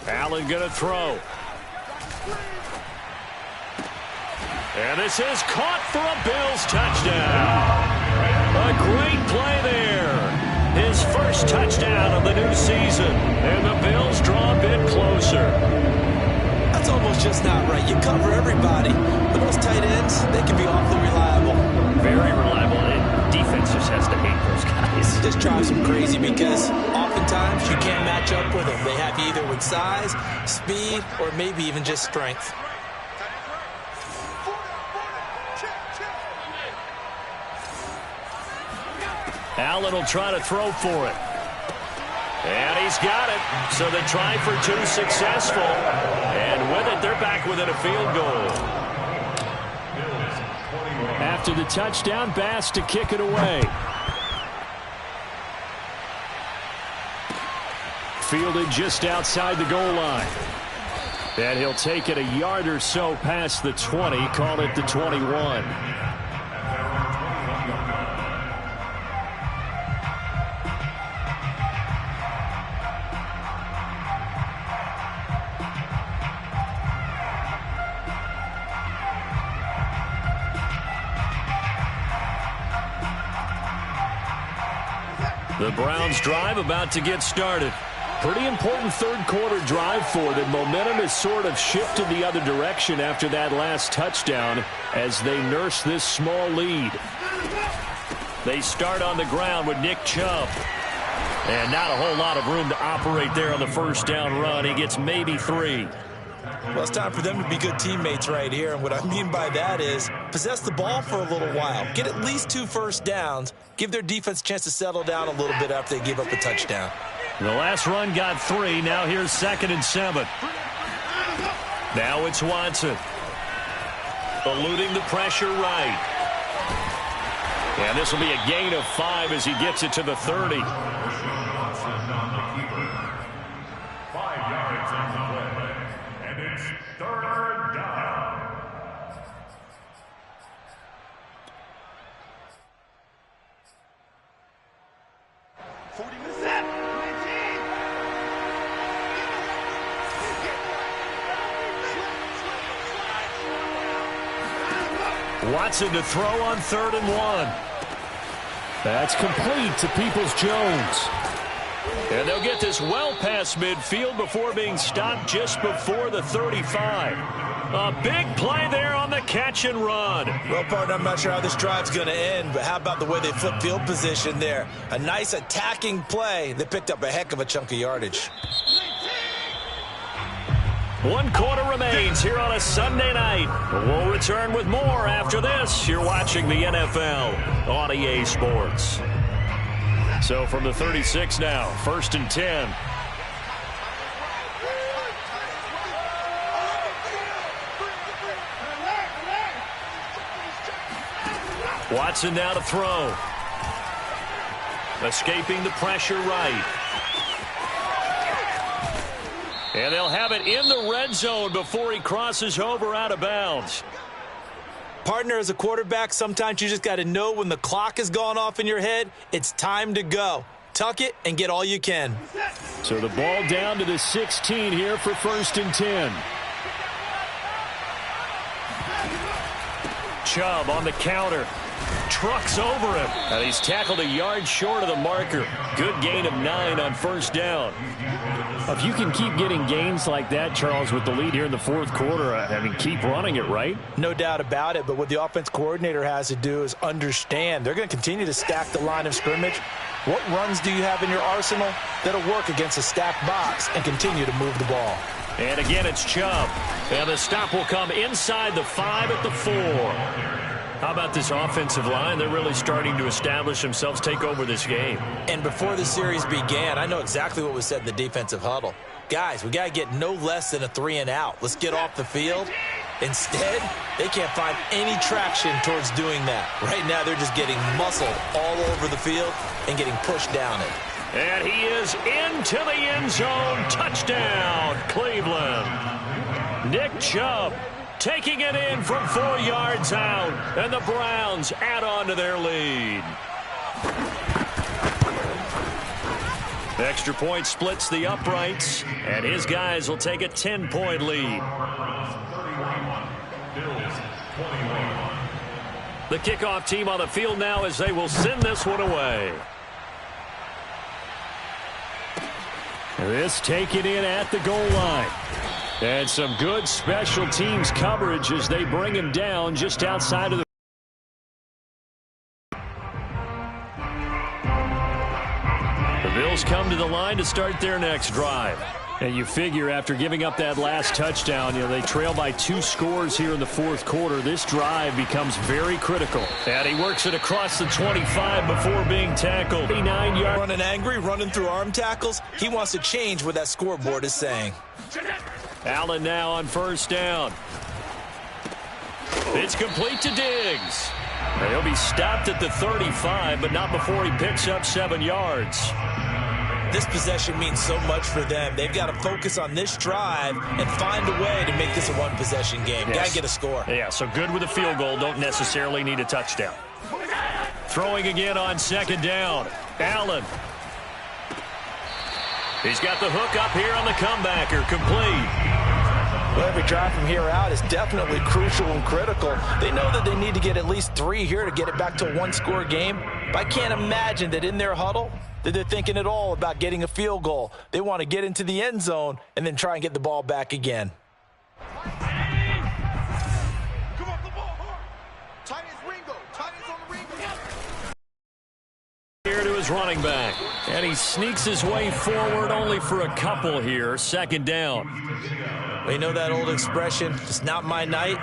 Allen going to throw. And this is caught for a Bills touchdown. A great play there. His first touchdown of the new season. And the Bills draw a bit closer. That's almost just not right. You cover everybody. But those tight ends, they can be awfully reliable. Very reliable. And defense just has to hate those guys. It just drives them crazy because oftentimes you can't match up with them. They have you either with size, speed, or maybe even just strength. Allen will try to throw for it. And he's got it. So the try for 2 successful. And with it, they're back within a field goal. After the touchdown, Bass to kick it away. Fielded just outside the goal line. And he'll take it a yard or so past the 20, call it the 21. The Browns drive about to get started. Pretty important third quarter drive for them. Momentum has sort of shifted the other direction after that last touchdown as they nurse this small lead. They start on the ground with Nick Chubb. And not a whole lot of room to operate there on the first down run. He gets maybe 3. Well, it's time for them to be good teammates right here. And what I mean by that is possess the ball for a little while. Get at least 2 first downs. Give their defense a chance to settle down a little bit after they give up a touchdown. The last run got 3. Now here's 2nd and 7. Now it's Watson. Eluding the pressure right. And this will be a gain of 5 as he gets it to the 30. 5 yards on the play. And it's 3rd down. Watson to throw on 3rd and 1. That's complete to Peoples-Jones. And they'll get this well past midfield before being stopped just before the 35. A big play there on the catch and run. Well, partner, I'm not sure how this drive's going to end, but how about the way they flip field position there? A nice attacking play that picked up a heck of a chunk of yardage. 1 quarter remains here on a Sunday night. We'll return with more after this. You're watching the NFL on EA Sports. So from the 36 now, 1st and 10. Watson now to throw. Escaping the pressure right. And they'll have it in the red zone before he crosses over out of bounds. Partner, as a quarterback, sometimes you just got to know when the clock has gone off in your head, it's time to go. Tuck it and get all you can. So the ball down to the 16 here for 1st and 10. Chubb on the counter. Trucks over him. And he's tackled a yard short of the marker. Good gain of 9 on 1st down. If you can keep getting gains like that, Charles, with the lead here in the 4th quarter, I mean, keep running it, right? No doubt about it, but what the offense coordinator has to do is understand they're going to continue to stack the line of scrimmage. What runs do you have in your arsenal that'll work against a stacked box and continue to move the ball? And again, it's Chubb. And the stop will come inside the 5 at the 4. How about this offensive line? They're really starting to establish themselves, take over this game. And before the series began, I know exactly what was said in the defensive huddle. Guys, we got to get no less than a 3 and out. Let's get off the field. Instead, they can't find any traction towards doing that. Right now, they're just getting muscled all over the field and getting pushed down it. And he is into the end zone. Touchdown, Cleveland. Nick Chubb taking it in from 4 yards out. And the Browns add on to their lead. Extra point splits the uprights. And his guys will take a 10-point lead. The kickoff team on the field now as they will send this one away. This taken in at the goal line. And some good special teams coverage as they bring him down just outside of the... The Bills come to the line to start their next drive. And you figure after giving up that last touchdown, they trail by 2 scores here in the 4th quarter. This drive becomes very critical. And he works it across the 25 before being tackled. 39-yard. Running angry, running through arm tackles. He wants to change what that scoreboard is saying. Allen now on 1st down. It's complete to Diggs. He'll be stopped at the 35, but not before he picks up 7 yards. This possession means so much for them. They've got to focus on this drive and find a way to make this a one-possession game. Yes. Got to get a score. Yeah, so good with a field goal. Don't necessarily need a touchdown. Throwing again on 2nd down. Allen. He's got the hook up here on the comebacker. Complete. Well, every drive from here out is definitely crucial and critical. They know that they need to get at least 3 here to get it back to a one-score game. But I can't imagine that in their huddle that they're thinking at all about getting a field goal. They want to get into the end zone and then try and get the ball back again. Come on, the ball. Tight as Ringo. Tight as on the Ringo. Here to his running back. And he sneaks his way forward only for a couple here. 2nd down. We know that old expression, it's not my night.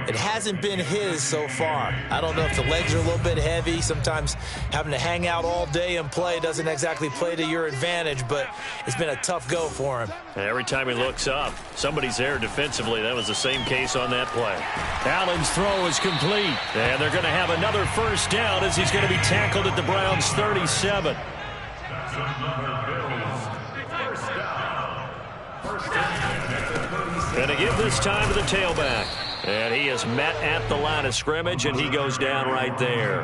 It hasn't been his so far. I don't know if the legs are a little bit heavy. Sometimes having to hang out all day and play doesn't exactly play to your advantage, but it's been a tough go for him. And every time he looks up, somebody's there defensively. That was the same case on that play. Allen's throw is complete. And they're going to have another 1st down as he's going to be tackled at the Browns' 37. And to give this time to the tailback. And he is met at the line of scrimmage, and he goes down right there.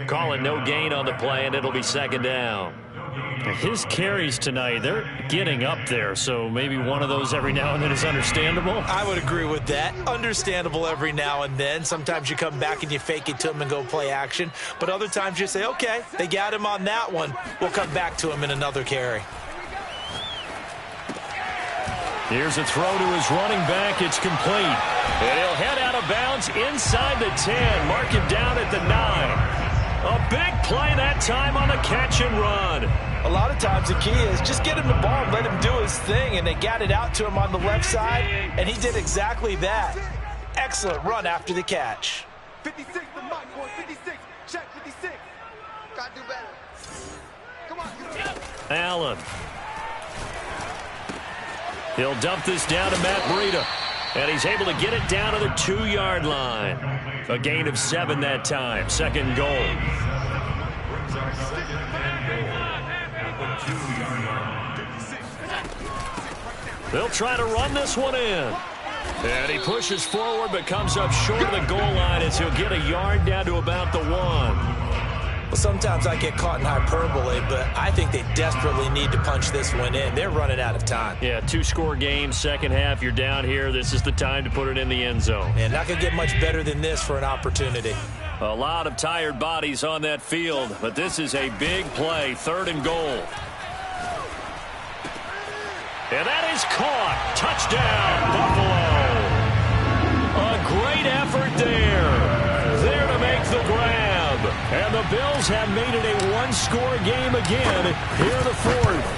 Calling no gain on the play, and it'll be 2nd down. His carries tonight, they're getting up there, so maybe one of those every now and then is understandable. I would agree with that. Understandable every now and then. Sometimes you come back and you fake it to him and go play action. But other times you say, okay, they got him on that one. We'll come back to him in another carry. Here's a throw to his running back. It's complete. And he'll head out of bounds inside the 10. Mark him down at the 9. A big play that time on the catch and run. A lot of times the key is just get him the ball and let him do his thing, and they got it out to him on the left side, and he did exactly that. Excellent run after the catch. 56, the mic, boy, 56. Check, 56. Got to do better. Come on. Allen. He'll dump this down to Matt Breida. And he's able to get it down to the 2-yard line. A gain of 7 that time. 2nd goal. They'll try to run this one in. And he pushes forward but comes up short of the goal line as he'll get a yard down to about the 1. Well, sometimes I get caught in hyperbole, but I think they desperately need to punch this one in. They're running out of time. Yeah, 2-score game, second half. You're down here. This is the time to put it in the end zone. And not going to get much better than this for an opportunity. A lot of tired bodies on that field, but this is a big play, 3rd and goal. And that is caught. Touchdown, Buffalo. A great effort there. There to make the grab. And the Bills have made it a 1-score game again here in the 4th.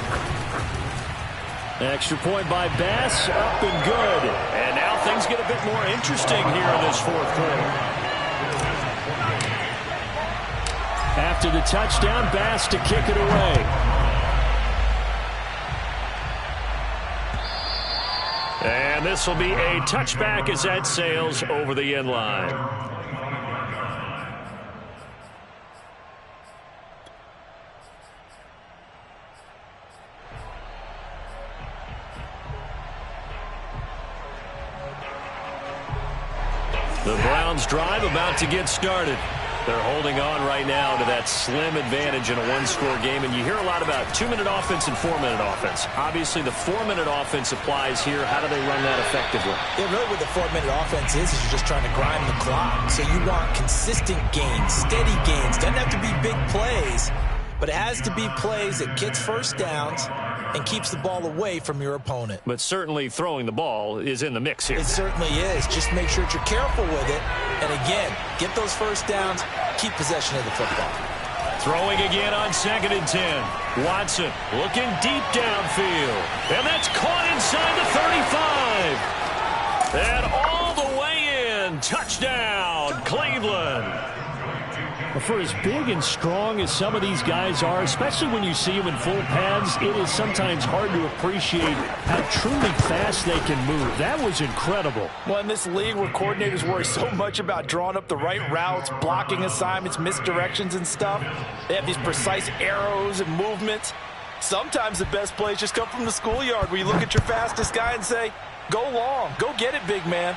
Extra point by Bass, up and good. And now things get a bit more interesting here in this 4th quarter. After the touchdown, Bass to kick it away. And this will be a touchback as that sails over the end line. The Browns drive about to get started. They're holding on right now to that slim advantage in a 1-score game. And you hear a lot about 2-minute offense and 4-minute offense. Obviously, the 4-minute offense applies here. How do they run that effectively? Yeah, really what the 4-minute offense is you're just trying to grind the clock. So you want consistent gains, steady gains. Doesn't have to be big plays, but it has to be plays that gets first downs and keeps the ball away from your opponent. But certainly throwing the ball is in the mix here. It certainly is. Just make sure that you're careful with it. And again, get those first downs, keep possession of the football. Throwing again on 2nd and 10. Watson looking deep downfield. And that's caught inside the 35. And all the way in. Touchdown, Cleveland. For as big and strong as some of these guys are, especially when you see them in full pads, it is sometimes hard to appreciate how truly fast they can move. That was incredible. Well, in this league where coordinators worry so much about drawing up the right routes, blocking assignments, misdirections and stuff, they have these precise arrows and movements. Sometimes the best plays just come from the schoolyard where you look at your fastest guy and say, go long, go get it, big man.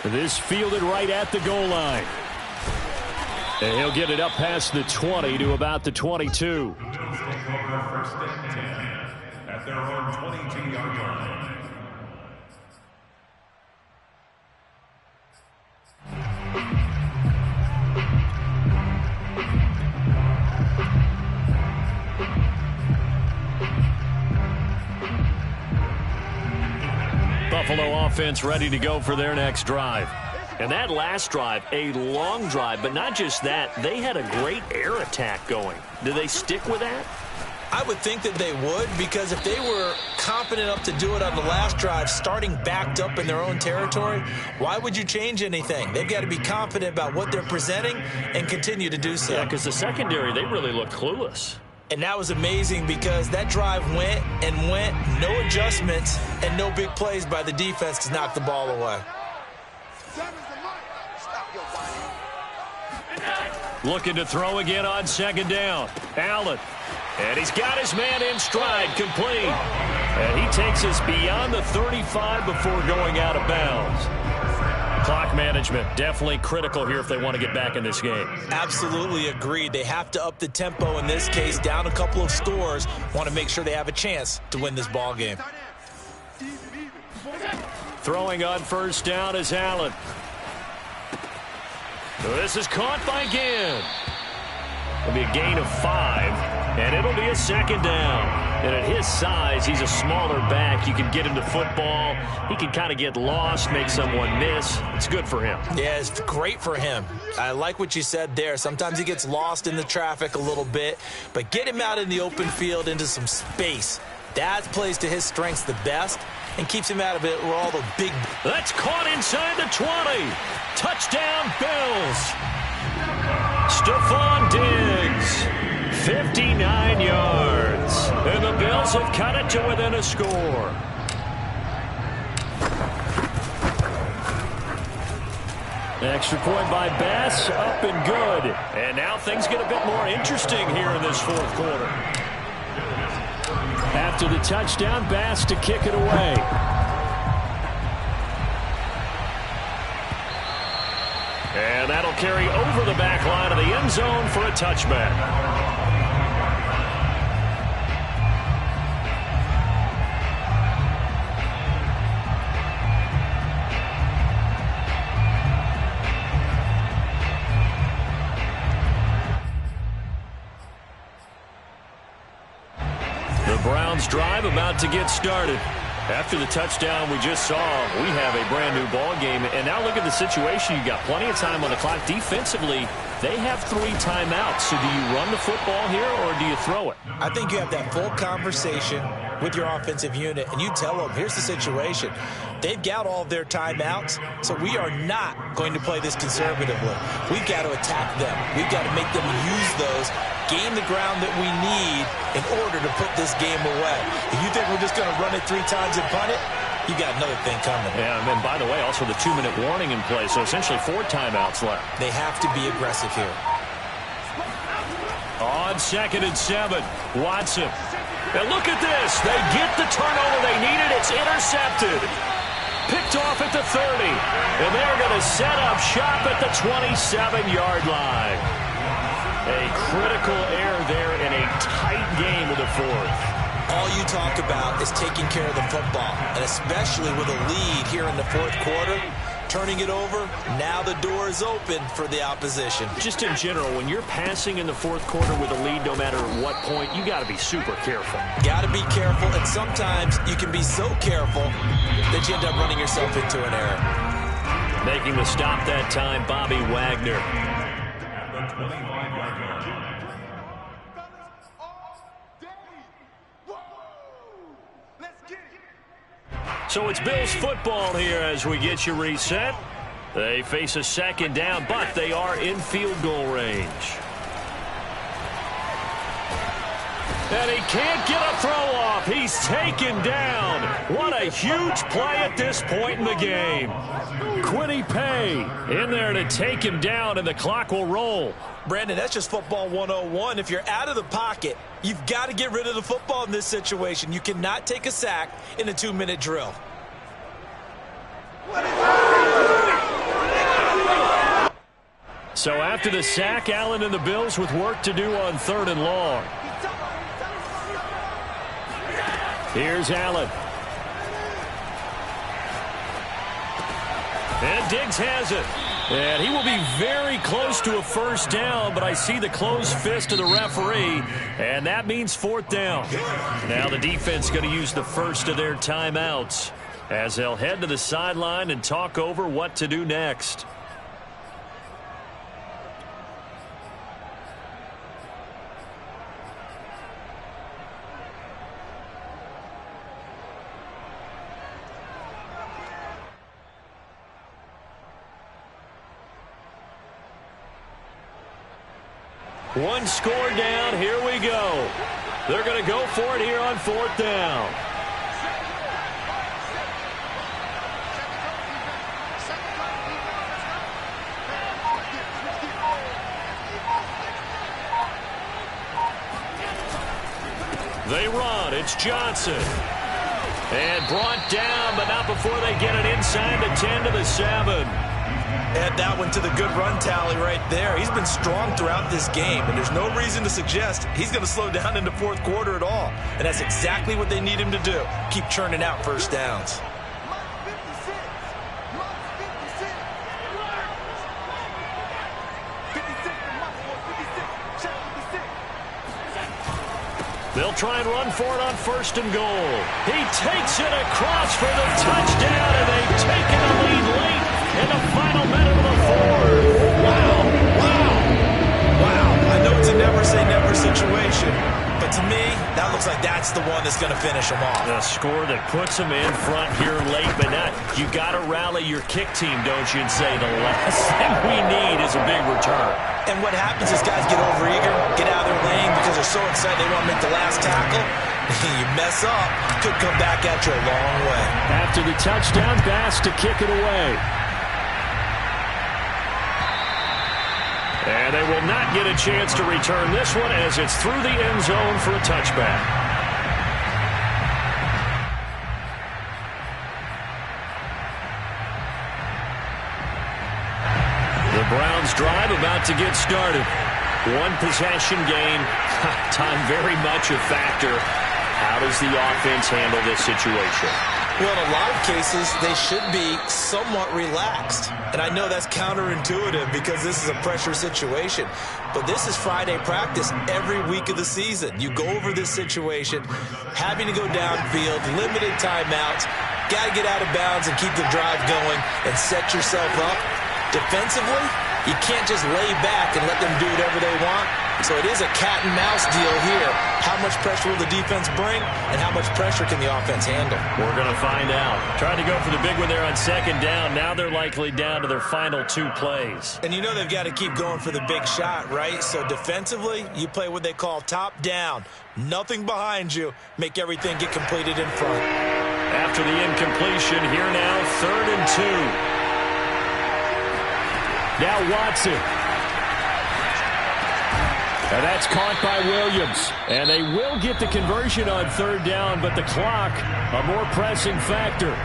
This fielded right at the goal line. And he'll get it up past the 20 to about the 22. Bills take over 1st and 10 at their own 22-yard line. Buffalo offense ready to go for their next drive. And that last drive, a long drive, but not just that, they had a great air attack going. Do they stick with that? I would think that they would, because if they were confident enough to do it on the last drive, starting backed up in their own territory, why would you change anything? They've got to be confident about what they're presenting and continue to do so. Yeah, because the secondary, they really looked clueless. And that was amazing because that drive went and went, no adjustments, and no big plays by the defense to knock the ball away. Looking to throw again on 2nd down. Allen. And he's got his man in stride, complete. And he takes us beyond the 35 before going out of bounds. Clock management, definitely critical here if they want to get back in this game. Absolutely agreed. They have to up the tempo in this case, down a couple of scores. Want to make sure they have a chance to win this ball game. Throwing on 1st down is Allen. This is caught by Ginn. It'll be a gain of 5, and it'll be a 2nd down. And at his size, he's a smaller back. You can get him to football. He can kind of get lost, make someone miss. It's good for him. Yeah, it's great for him. I like what you said there. Sometimes he gets lost in the traffic a little bit, but get him out in the open field into some space. That plays to his strengths the best and keeps him out of it where all the big... That's caught inside the 20. Touchdown, Bills. Stephon Diggs, 59 yards. And the Bills have cut it to within a score. Extra point by Bass, up and good. And now things get a bit more interesting here in this 4th quarter. After the touchdown, Bass to kick it away. And that'll carry over the back line of the end zone for a touchback. Browns drive about to get started. After the touchdown we just saw, we have a brand new ball game. And now look at the situation. You've got plenty of time on the clock. Defensively, they have 3 timeouts. So do you run the football here or do you throw it? I think you have that full conversation with your offensive unit, and you tell them, here's the situation. They've got all of their timeouts, so we are not going to play this conservatively. We've got to attack them. We've got to make them use those, gain the ground that we need in order to put this game away. If you think we're just going to run it 3 times and punt it, you got another thing coming. Yeah, and by the way, also the 2-minute warning in play, so essentially 4 timeouts left. They have to be aggressive here. On 2nd and 7, Watson. And look at this. They get the turnover they needed. It's intercepted. Picked off at the 30. And they're going to set up shop at the 27-yard line. A critical error there in a tight game of the 4th. All you talk about is taking care of the football, and especially with a lead here in the 4th quarter, turning it over, now the door is open for the opposition. Just in general, when you're passing in the 4th quarter with a lead, no matter what point, you got to be super careful. Got to be careful, and sometimes you can be so careful that you end up running yourself into an error. Making the stop that time, Bobby Wagner. At the 25-yard line. So it's Bills football here as we get you reset. They face a 2nd down, but they are in field goal range. And he can't get a throw off. He's taken down. What a huge play at this point in the game. Kwity Paye in there to take him down, and the clock will roll. Brandon, that's just football 101. If you're out of the pocket, you've got to get rid of the football in this situation. You cannot take a sack in a 2-minute drill. So after the sack, Allen and the Bills with work to do on 3rd and long. Here's Allen. And Diggs has it. And he will be very close to a 1st down, but I see the closed fist of the referee, and that means 4th down. Now the defense going to use the first of their timeouts as they'll head to the sideline and talk over what to do next. One score down, here we go. They're going to go for it here on 4th down. They run, it's Johnson. And brought down, but not before they get it inside the 10 to the 7. Add that one to the good run tally right there. He's been strong throughout this game, and there's no reason to suggest he's going to slow down in the 4th quarter at all. And that's exactly what they need him to do. Keep churning out 1st downs. They'll try and run for it on 1st and goal. He takes it across for the touchdown, and they've taken the lead late in the final minute of the 4th. Wow. I know it's a never-say-never situation, but to me, that looks like that's the one that's going to finish them off. A score that puts them in front here late, but not. You got to rally your kick team, don't you, and say the last thing we need is a big return. And what happens is guys get overeager, get out of their lane because they're so excited they want to make the last tackle. You mess up, could come back at you a long way. After the touchdown, Bass to kick it away. And they will not get a chance to return this one as it's through the end zone for a touchback. Browns drive about to get started. One possession game. Time very much a factor. How does the offense handle this situation? Well, in a lot of cases, they should be somewhat relaxed. And I know that's counterintuitive because this is a pressure situation. But this is Friday practice every week of the season. You go over this situation, having to go downfield, limited timeouts, got to get out of bounds and keep the drive going and set yourself up. Defensively, you can't just lay back and let them do whatever they want. So it is a cat and mouse deal here. How much pressure will the defense bring, and how much pressure can the offense handle? We're going to find out. Trying to go for the big one there on second down. Now they're likely down to their final 2 plays. And you know they've got to keep going for the big shot, right? So defensively, you play what they call top down. Nothing behind you. Make everything get completed in front. After the incompletion, here now, 3rd and 2. Now Watson. And that's caught by Williams. And they will get the conversion on 3rd down, but the clock, a more pressing factor.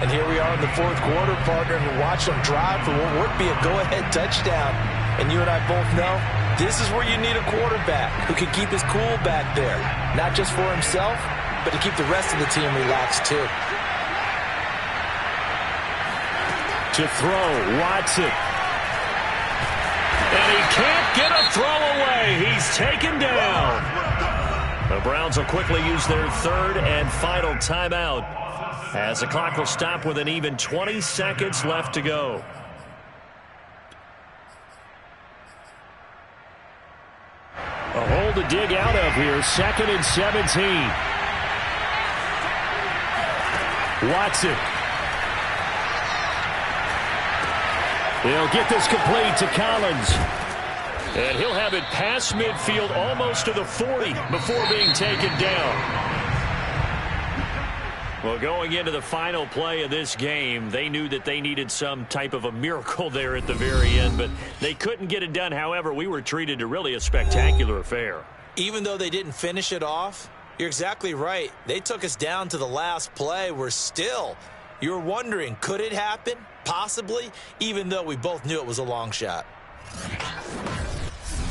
And here we are in the 4th quarter, partner, and watch them drive for what would be a go-ahead touchdown. And you and I both know this is where you need a quarterback who can keep his cool back there. Not just for himself, but to keep the rest of the team relaxed too. To throw, Watson. And he can't get a throw away. He's taken down. The Browns will quickly use their 3rd and final timeout as the clock will stop with an even 20 seconds left to go. A hole to dig out of here. 2nd and 17. Watson. They'll get this complete to Collins. And he'll have it past midfield almost to the 40 before being taken down. Well, going into the final play of this game, they knew that they needed some type of a miracle there at the very end, but they couldn't get it done. However, we were treated to really a spectacular affair. Even though they didn't finish it off, you're exactly right. They took us down to the last play. We're still, you're wondering, could it happen? Possibly, even though we both knew it was a long shot.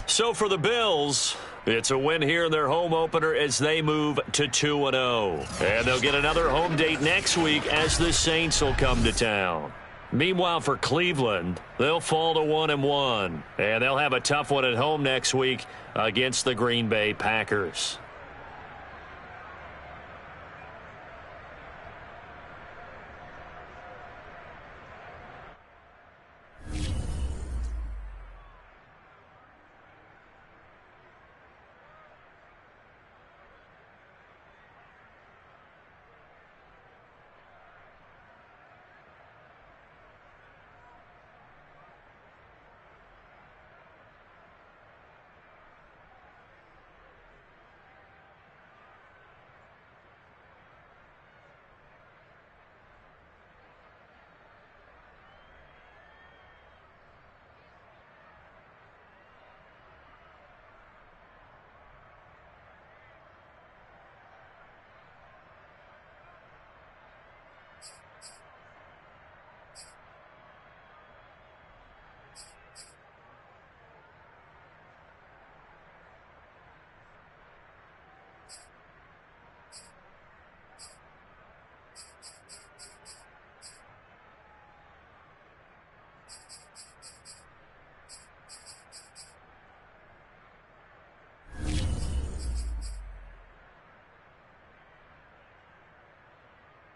So for the Bills, it's a win here in their home opener as they move to 2-0. And they'll get another home date next week as the Saints will come to town. Meanwhile, for Cleveland, they'll fall to 1-1. And they'll have a tough one at home next week against the Green Bay Packers.